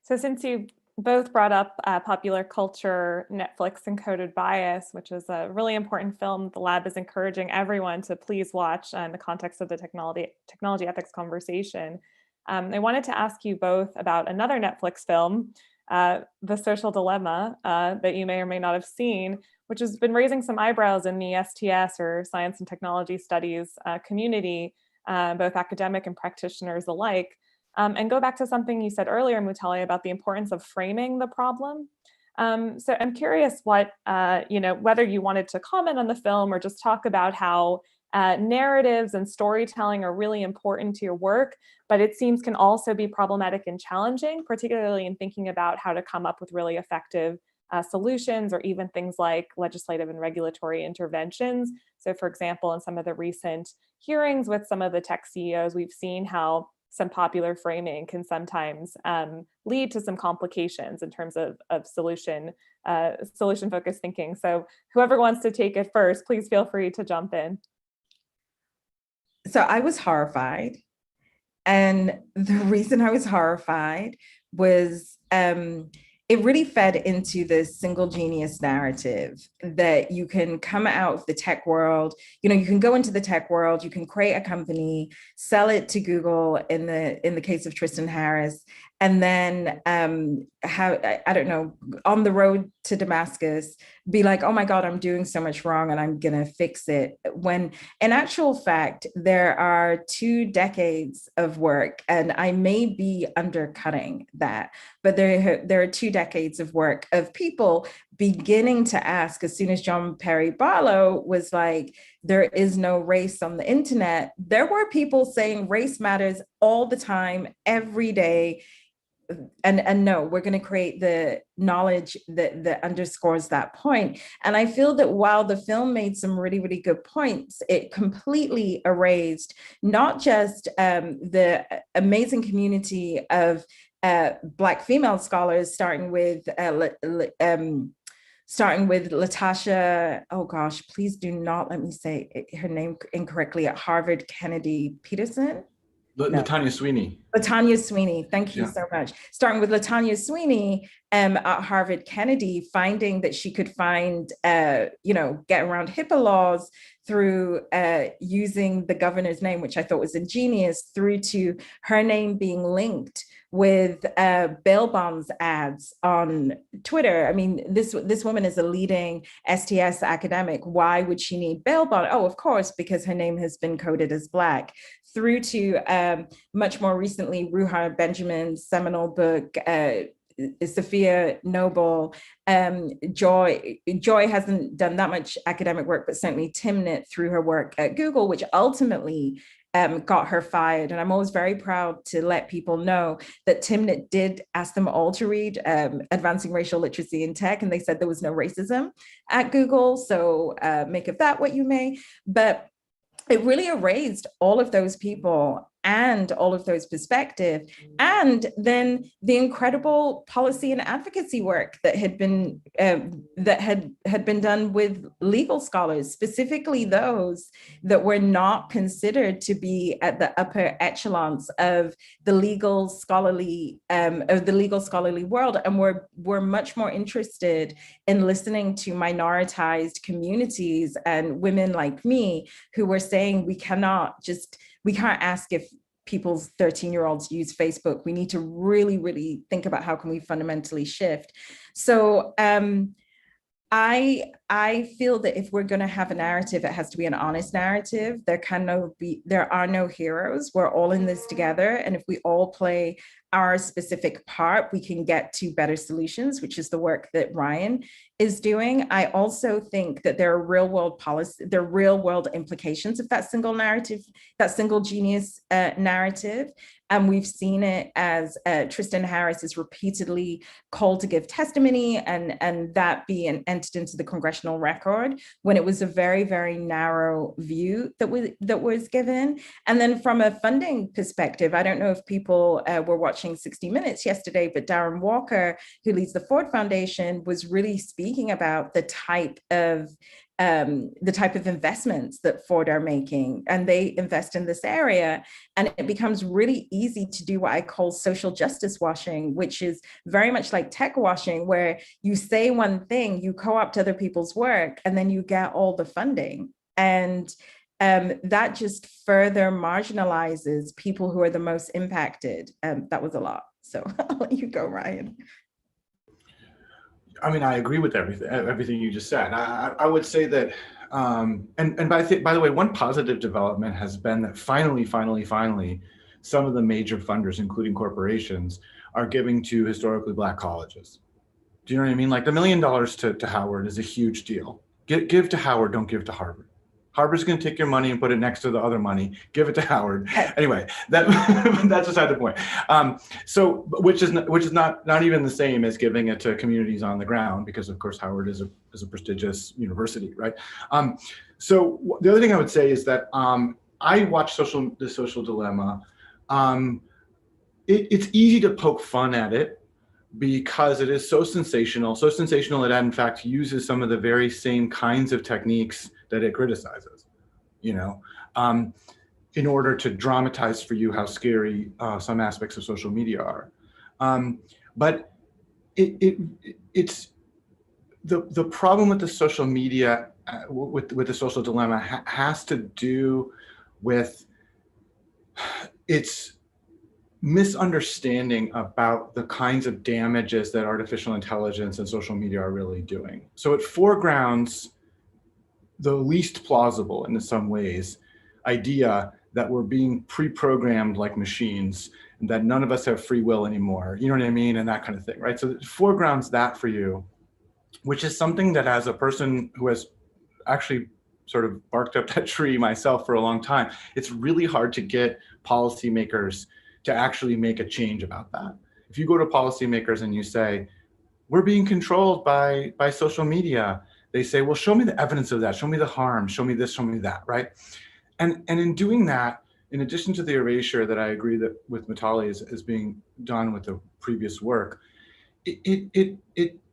Speaker 2: So since you both brought up popular culture, Netflix Encoded Bias, which is a really important film the lab is encouraging everyone to please watch in the context of the technology ethics conversation. I wanted to ask you both about another Netflix film, The Social Dilemma, that you may or may not have seen, which has been raising some eyebrows in the STS, or science and technology studies community, both academic and practitioners alike. And go back to something you said earlier, Mutale, about the importance of framing the problem. So I'm curious what, whether you wanted to comment on the film or just talk about how narratives and storytelling are really important to your work, but it seems can also be problematic and challenging, particularly in thinking about how to come up with really effective solutions, or even things like legislative and regulatory interventions. So for example, in some of the recent hearings with some of the tech CEOs, we've seen how some popular framing can sometimes lead to some complications in terms of solution-focused thinking. So whoever wants to take it first, please feel free to jump in.
Speaker 4: So I was horrified. And the reason I was horrified was it really fed into this single genius narrative that you can come out of the tech world, you can go into the tech world, you can create a company, sell it to Google in the case of Tristan Harris, and then I don't know, on the road to Damascus, be like, oh my God, I'm doing so much wrong and I'm gonna fix it. When in actual fact, there are 2 decades of work, and I may be undercutting that, but there are 2 decades of work of people beginning to ask, as soon as John Perry Barlow was like, there is no race on the internet, there were people saying race matters all the time, every day. And no, we're going to create the knowledge that underscores that point. And I feel that while the film made some really, really good points, it completely erased not just the amazing community of Black female scholars, starting with Latasha, oh gosh, please do not let me say her name incorrectly, at Harvard, Kennedy Peterson.
Speaker 3: Latanya Sweeney.
Speaker 4: Latanya Sweeney, thank you so much. Starting with Latanya Sweeney at Harvard Kennedy, finding that she could find, get around HIPAA laws through using the governor's name, which I thought was ingenious, through to her name being linked with bail bonds ads on Twitter. I mean, this woman is a leading STS academic. Why would she need bail bond? Oh, of course, because her name has been coded as Black. Through to much more recently, Ruha Benjamin's seminal book, Sophia Noble. Joy hasn't done that much academic work, but certainly Timnit through her work at Google, which ultimately got her fired. And I'm always very proud to let people know that Timnit did ask them all to read Advancing Racial Literacy in Tech, and they said there was no racism at Google. So make of that what you may. But it really erased all of those people and all of those perspectives, and then the incredible policy and advocacy work that had been done with legal scholars, specifically those that were not considered to be at the upper echelons of the legal scholarly world, and were much more interested in listening to minoritized communities and women like me who were saying we can't ask if people's 13-year-olds use Facebook. We need to really, really think about how can we fundamentally shift. So I feel that if we're going to have a narrative, it has to be an honest narrative. There are no heroes. We're all in this together. And if we all play our specific part, we can get to better solutions, which is the work that Ryan is doing. I also think that there are real world implications of that single narrative, that single genius narrative. And we've seen it as Tristan Harris is repeatedly called to give testimony, and that be entered into the congressional congressional record when it was a very, very narrow view that was given. And then from a funding perspective, I don't know if people were watching 60 Minutes yesterday, but Darren Walker, who leads the Ford Foundation, was really speaking about the type of investments that Ford are making, and they invest in this area, and it becomes really easy to do what I call social justice washing, which is very much like tech washing, where you say one thing, you co-opt other people's work, and then you get all the funding. And that just further marginalizes people who are the most impacted. That was a lot. So I'll let you go, Ryan.
Speaker 3: I mean, I agree with everything you just said. I would say that, and by the way, one positive development has been that finally, some of the major funders, including corporations, are giving to historically Black colleges. Do you know what I mean? Like the $1 million to Howard is a huge deal. Give to Howard, don't give to Harvard. Harvard's going to take your money and put it next to the other money. Give it to Howard. Anyway, that's beside the point. So, which is not even the same as giving it to communities on the ground, because of course Howard is a prestigious university, right? So the other thing I would say is that I watch The Social Dilemma. It's easy to poke fun at it, because it is so sensational that it in fact uses some of the very same kinds of techniques that it criticizes, you know, in order to dramatize for you how scary some aspects of social media are. But it's the problem with the social media, with the social dilemma, has to do with its misunderstanding about the kinds of damages that artificial intelligence and social media are really doing. So it foregrounds the least plausible, in some ways, idea that we're being pre-programmed like machines, and that none of us have free will anymore, you know what I mean, and that kind of thing, right? So it foregrounds that for you, which is something that, as a person who has actually sort of barked up that tree myself for a long time, it's really hard to get policymakers to actually make a change about that. If you go to policymakers and you say, we're being controlled by social media, they say, well, show me the evidence of that. Show me the harm. Show me this, show me that, right? And in doing that, in addition to the erasure that I agree that with Mutale is being done with the previous work, it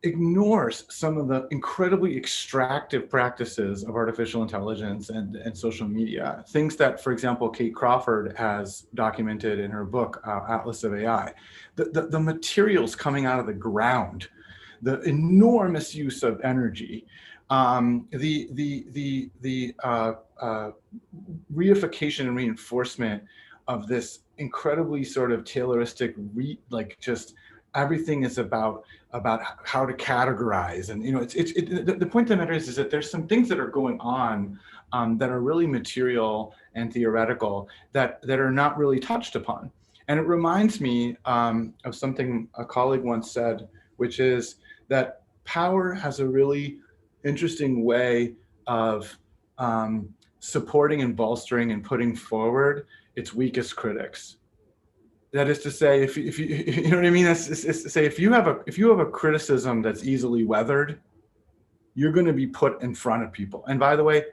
Speaker 3: ignores some of the incredibly extractive practices of artificial intelligence and social media. Things that, for example, Kate Crawford has documented in her book, Atlas of AI. The materials coming out of the ground, the enormous use of energy, the reification and reinforcement of this incredibly sort of Tayloristic, just everything is about how to categorize. And, you know, the point that matters is that there's some things that are going on that are really material and theoretical that are not really touched upon. And it reminds me of something a colleague once said, which is that power has a really interesting way of supporting and bolstering and putting forward its weakest critics. That is to say, if you know what I mean, that's to say, if you have a criticism that's easily weathered, you're going to be put in front of people. And by the way,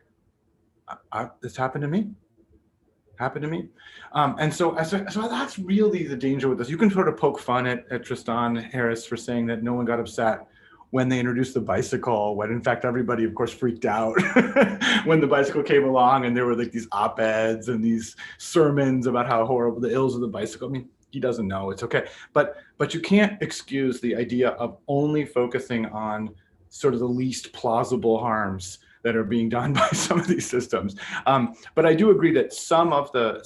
Speaker 3: this happened to me. And so that's really the danger with this. You can sort of poke fun at Tristan Harris for saying that no one got upset when they introduced the bicycle, when in fact everybody of course freaked out when the bicycle came along, and there were like these op-eds and these sermons about how horrible the ills of the bicycle. I mean, he doesn't know, it's okay. But you can't excuse the idea of only focusing on sort of the least plausible harms that are being done by some of these systems. But I do agree that some of the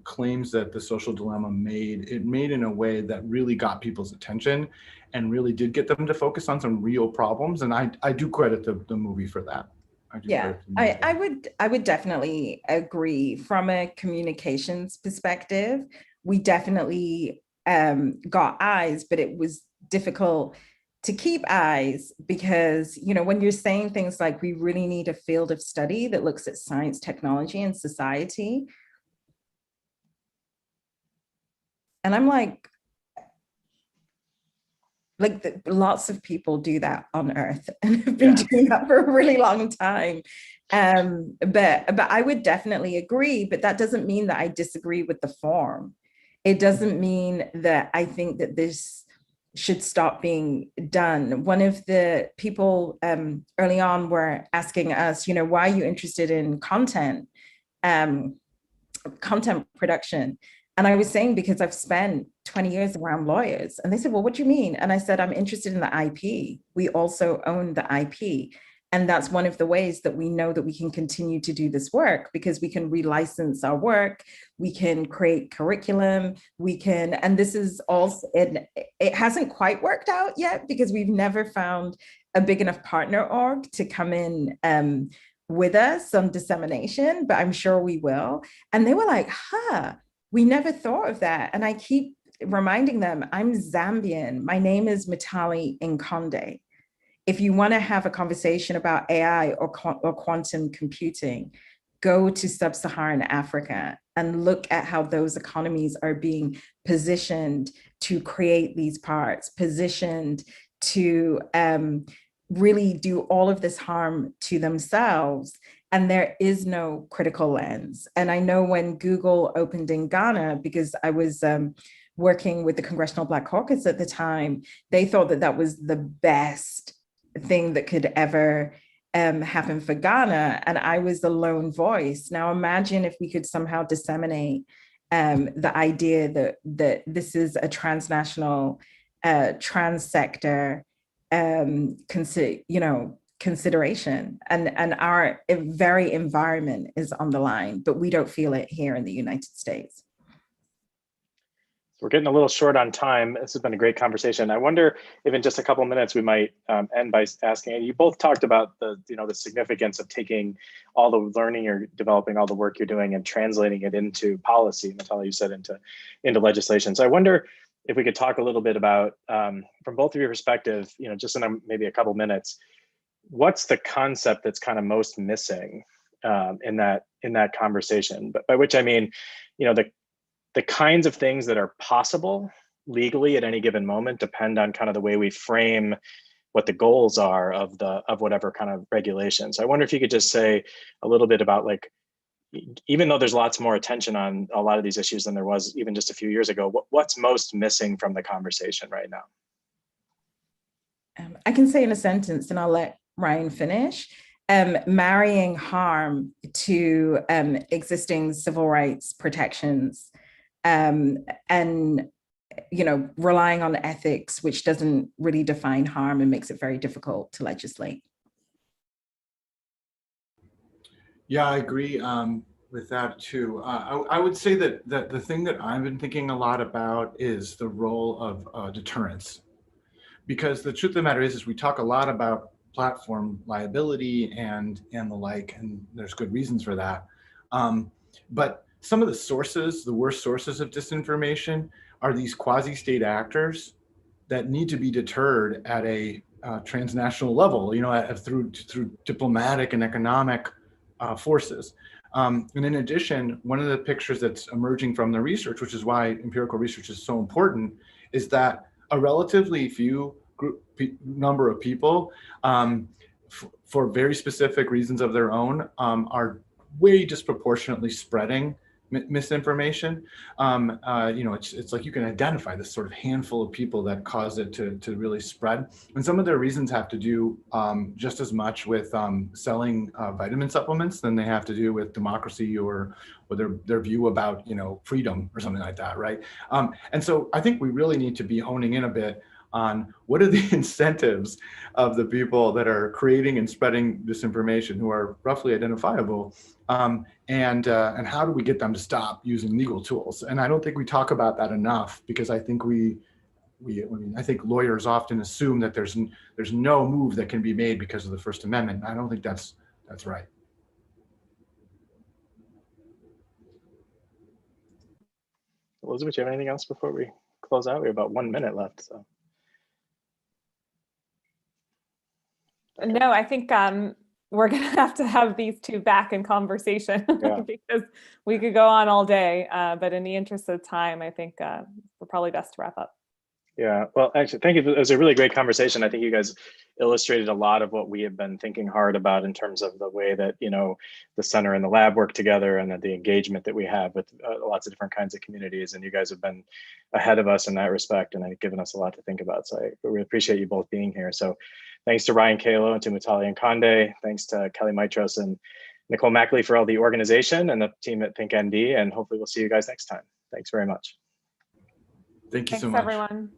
Speaker 3: claims that the Social Dilemma made in a way that really got people's attention and really did get them to focus on some real problems. And I do credit the movie for that.
Speaker 4: I would definitely agree. From a communications perspective, we definitely got eyes, but it was difficult to keep eyes because, you know, when you're saying things like we really need a field of study that looks at science, technology, and society. And I'm like, lots of people do that on Earth and have been doing that for a really long time. But I would definitely agree, but that doesn't mean that I disagree with the form. It doesn't mean that I think that this should stop being done. One of the people early on were asking us, why are you interested in content production? And I was saying, because I've spent 20 years around lawyers. And they said, well, what do you mean? And I said, I'm interested in the IP. We also own the IP. And that's one of the ways that we know that we can continue to do this work, because we can relicense our work, we can create curriculum, and this is also, it hasn't quite worked out yet because we've never found a big enough partner org to come in with us on dissemination, but I'm sure we will. And they were like, we never thought of that. And I keep reminding them, I'm Zambian. My name is Mutale Nkonde. If you want to have a conversation about AI or quantum computing, go to sub-Saharan Africa and look at how those economies are being positioned to create these parts, positioned to really do all of this harm to themselves. And there is no critical lens. And I know when Google opened in Ghana, because I was working with the Congressional Black Caucus at the time, they thought that that was the best thing that could ever happen for Ghana. And I was the lone voice. Now imagine if we could somehow disseminate the idea that this is a transnational, trans-sector consideration, and our very environment is on the line, but we don't feel it here in the United States.
Speaker 1: We're getting a little short on time. This has been a great conversation. I wonder if in just a couple of minutes we might end by asking, and you both talked about the significance of taking all the learning you're developing, all the work you're doing, and translating it into policy. Mutale, you said into legislation. So I wonder if we could talk a little bit about, from both of your perspective, just in maybe a couple minutes, what's the concept that's kind of most missing in that conversation? But by which I mean, the kinds of things that are possible legally at any given moment depend on kind of the way we frame what the goals are of whatever kind of regulation. So I wonder if you could just say a little bit about, like, even though there's lots more attention on a lot of these issues than there was even just a few years ago, what's most missing from the conversation right now?
Speaker 4: I can say in a sentence, and I'll let Ryan finish. Marrying harm to existing civil rights protections, and relying on ethics, which doesn't really define harm and makes it very difficult to legislate.
Speaker 3: Yeah, I agree with that too. I would say that the thing that I've been thinking a lot about is the role of deterrence, because the truth of the matter is we talk a lot about platform liability and the like, and there's good reasons for that. But some of the sources, the worst sources of disinformation, are these quasi-state actors that need to be deterred at a transnational level, through diplomatic and economic forces. And in addition, one of the pictures that's emerging from the research, which is why empirical research is so important, is that a relatively few number of people, for very specific reasons of their own, are way disproportionately spreading misinformation. It's like you can identify this sort of handful of people that cause it to really spread. And some of their reasons have to do just as much with selling vitamin supplements than they have to do with democracy or their view about freedom or something like that, right? And so I think we really need to be honing in a bit on what are the incentives of the people that are creating and spreading disinformation, who are roughly identifiable, and how do we get them to stop using legal tools? And I don't think we talk about that enough, because I think I think lawyers often assume that there's no move that can be made because of the First Amendment. I don't think that's right.
Speaker 1: Elizabeth, do you have anything else before we close out? We have about 1 minute left. So.
Speaker 2: Okay. No, I think we're going to have these two back in conversation because we could go on all day. But in the interest of time, I think we're probably best to wrap up.
Speaker 1: Yeah, well, actually, thank you. It was a really great conversation. I think you guys illustrated a lot of what we have been thinking hard about in terms of the way that, the center and the lab work together, and that the engagement that we have with lots of different kinds of communities. And you guys have been ahead of us in that respect, and have given us a lot to think about. So I really appreciate you both being here. So thanks to Ryan Calo and to Mutale Nkonde. Thanks to Kelly Mitros and Nicole Mackley for all the organization, and the team at ThinkND. And hopefully we'll see you guys next time. Thanks very much.
Speaker 3: Thank you so
Speaker 2: Thanks,
Speaker 3: much.
Speaker 2: everyone.